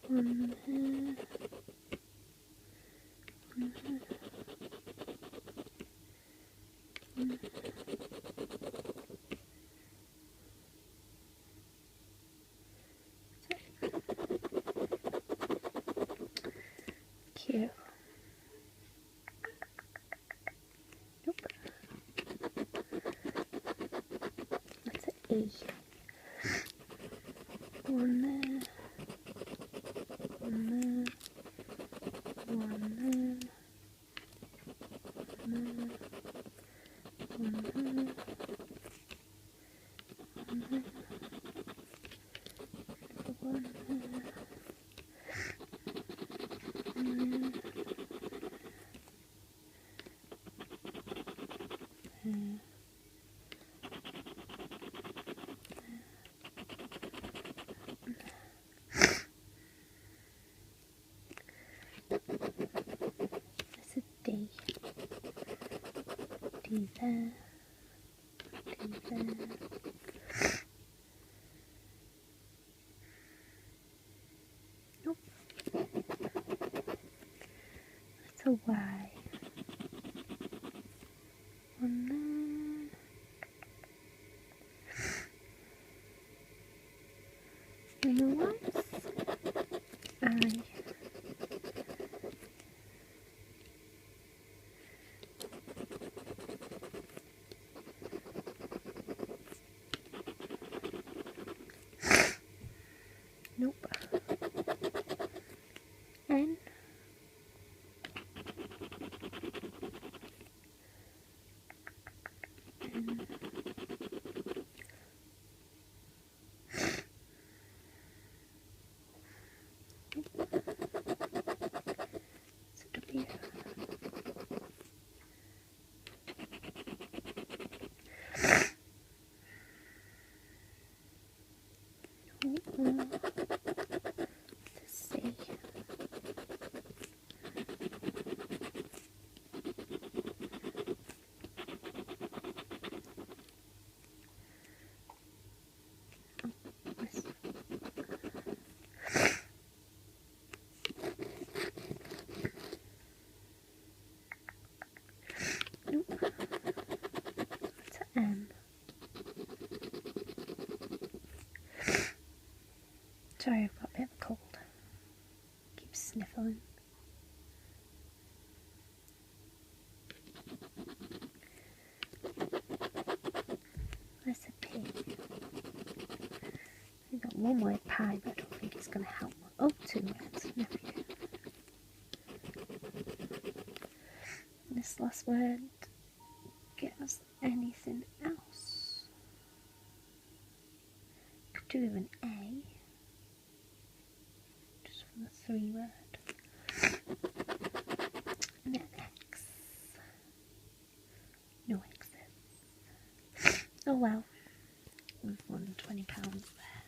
One here. One here. One here. Cute. Nope. That's an E. One there. One there. One there. One there. One there. One there. One there. There's a D. D there. D there. Nope. That's a Y. One there. And the ones. I. Nope. N. N. It's a W. It's a C. Nope. It's an M. Sorry, I've got a bit of a cold. Keep sniffling. There's a P. We've got one word pie, but I don't think it's going to help. Oh, two words. There we go. This last word, get us anything else. Could do with an A, just for the 3 word. And an X. No X's. Oh well, we've won £20 there.